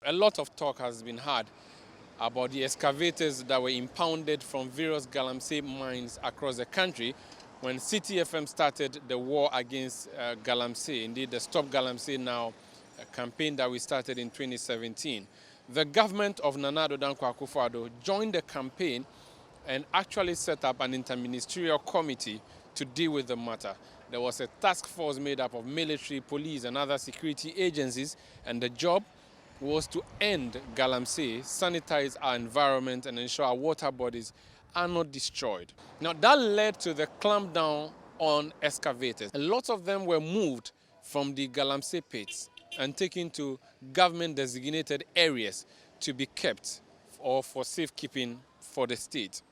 A lot of talk has been had about the excavators that were impounded from various galamsey mines across the country when Citi FM started the war against galamsey. Indeed, the Stop Galamsey Now campaign that we started in 2017. The government of Nana Addo Dankwa Akufo-Addo joined the campaign and actually set up an interministerial committee to deal with the matter. There was a task force made up of military, police, and other security agencies, and the job was to end galamsey, sanitize our environment, and ensure our water bodies are not destroyed. Now, that led to the clampdown on excavators. A lot of them were moved from the galamsey pits and taken to government-designated areas to be kept or for safekeeping for the state.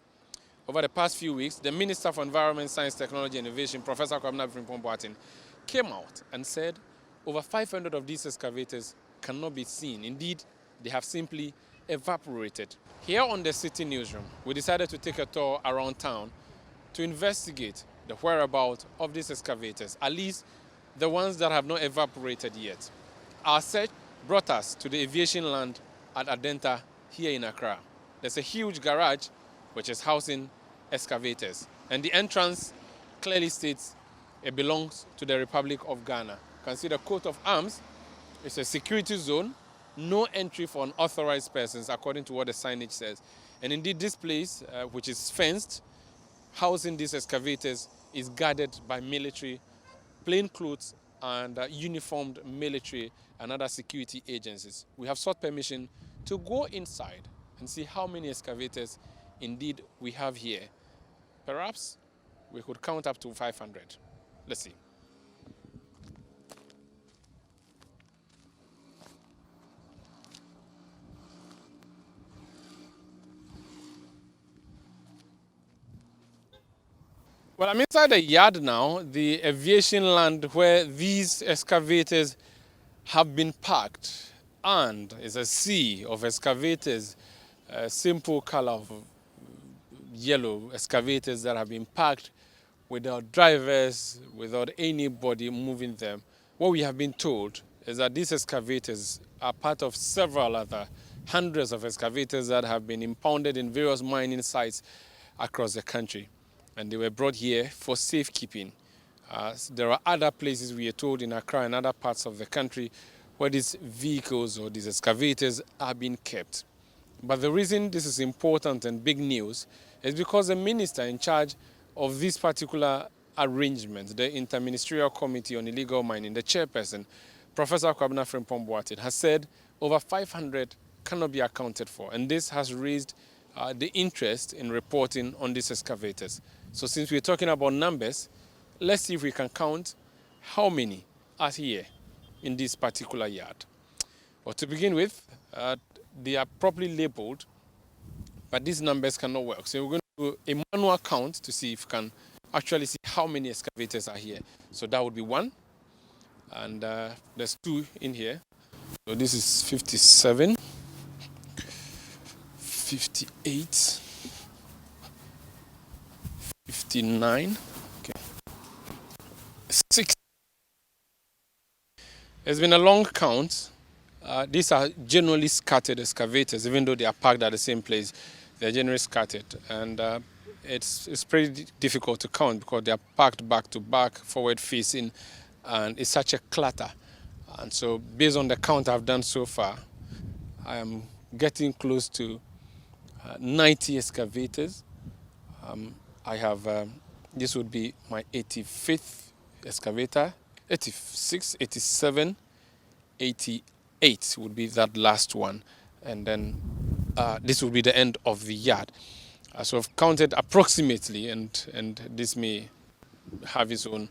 Over the past few weeks, the Minister for Environment, Science, Technology and Innovation, Professor Kwabena Frimpong-Boateng, came out and said over 500 of these excavators cannot be seen. Indeed, they have simply evaporated. Here on the Citi Newsroom, we decided to take a tour around town to investigate the whereabouts of these excavators, at least the ones that have not evaporated yet. Our search brought us to the aviation land at Adentan here in Accra. There's a huge garage which is housing excavators, and the entrance clearly states it belongs to the Republic of Ghana. You can see the coat of arms. It's a security zone, no entry for unauthorized persons, according to what the signage says. And indeed, this place, which is fenced, housing these excavators, is guarded by military, plainclothes, and uniformed military and other security agencies. We have sought permission to go inside and see how many excavators indeed we have here. Perhaps we could count up to 500. Let's see. Well, I'm inside the yard now, the aviation land where these excavators have been parked. And it's a sea of excavators, a simple color of yellow excavators that have been parked without drivers, without anybody moving them. What we have been told is that these excavators are part of several other hundreds of excavators that have been impounded in various mining sites across the country. And they were brought here for safekeeping. There are other places, we are told, in Accra and other parts of the country where these vehicles or these excavators are being kept. But the reason this is important and big news is because the minister in charge of this particular arrangement, the Interministerial Committee on Illegal Mining, the chairperson, Professor Kwabena Frimpong-Boateng, has said over 500 cannot be accounted for. And this has raised the interest in reporting on these excavators. So since we're talking about numbers, let's see if we can count how many are here in this particular yard. Well, to begin with, they are properly labeled, but these numbers cannot work. So we're going to do a manual count to see if we can actually see how many excavators are here. So that would be one, and there's two in here. So this is 57, 58, 59, okay, 6. It's been a long count. These are generally scattered excavators, even though they are parked at the same place. They're generally scattered, and it's pretty difficult to count because they are parked back to back, forward facing, and it's such a clutter. And so based on the count I've done so far, I am getting close to 90 excavators. I have, this would be my 85th excavator, 86, 87, 88 would be that last one. And then this will be the end of the yard. So I've counted approximately, and this may have its own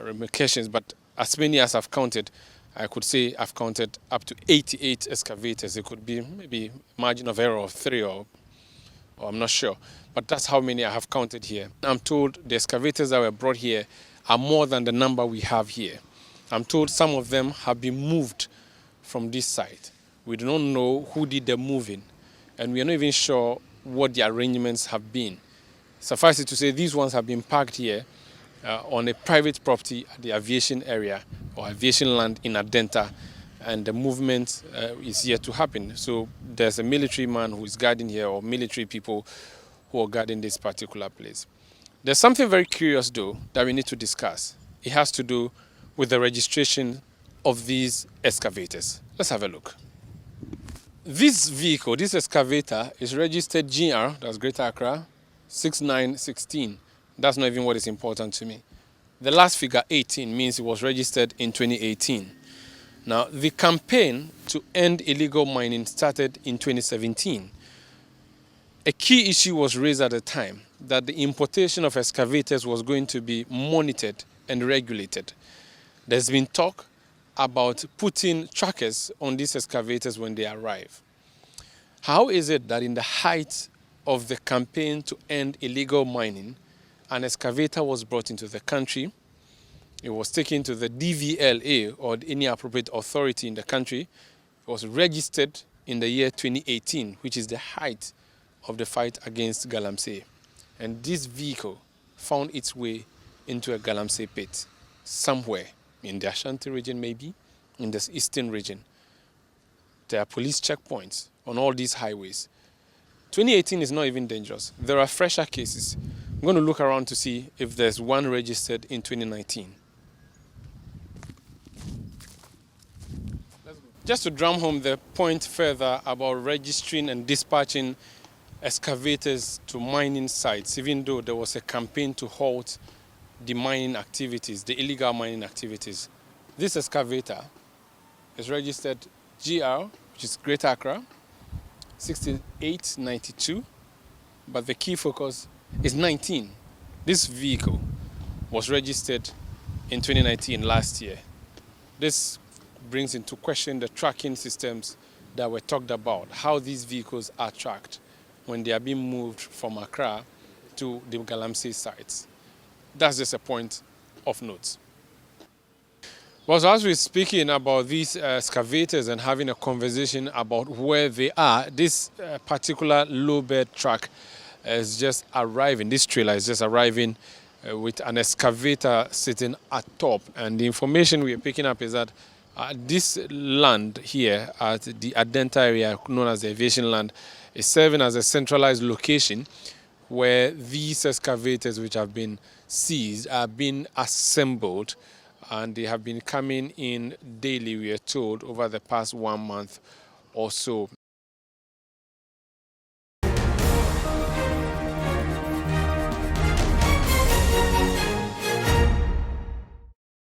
ramifications, but as many as I've counted, I could say I've counted up to 88 excavators. It could be maybe margin of error of 3 or I'm not sure. But that's how many I have counted here. I'm told the excavators that were brought here are more than the number we have here. I'm told some of them have been moved from this site. We do not know who did the moving, and we are not even sure what the arrangements have been. Suffice it to say, these ones have been parked here on a private property at the aviation area or aviation land in Adentan, and the movement is yet to happen. So there's a military man who is guarding here, or military people who are guarding this particular place. There's something very curious, though, that we need to discuss. It has to do with the registration of these excavators. Let's have a look. This vehicle, this excavator, is registered GR, that's Greater Accra, 6916. That's not even what is important to me. The last figure, 18, means it was registered in 2018. Now, the campaign to end illegal mining started in 2017. A key issue was raised at the time that the importation of excavators was going to be monitored and regulated. There's been talk about putting trackers on these excavators when they arrive. How is it that in the height of the campaign to end illegal mining, an excavator was brought into the country? It was taken to the DVLA, or any appropriate authority in the country. It was registered in the year 2018, which is the height of the fight against galamsey. And this vehicle found its way into a galamsey pit somewhere in the Ashanti region, maybe in the eastern region. There are police checkpoints on all these highways. 2018 is not even dangerous. There are fresher cases. I'm going to look around to see if there's one registered in 2019. Just to drum home the point further about registering and dispatching excavators to mining sites, even though there was a campaign to halt the mining activities, the illegal mining activities. This excavator is registered GR, which is Greater Accra, 6892, but the key focus is 19. This vehicle was registered in 2019, last year. This brings into question the tracking systems that were talked about, how these vehicles are tracked when they are being moved from Accra to the galamsey sites. That's just a point of note. Well, so as we're speaking about these excavators and having a conversation about where they are, this particular low bed truck is just arriving. This trailer is just arriving with an excavator sitting at top. And the information we are picking up is that this land here at the Adentan area, known as the Aviation land, is serving as a centralized location where these excavators, which have been seized, are being assembled, and they have been coming in daily, we are told, over the past 1 month or so.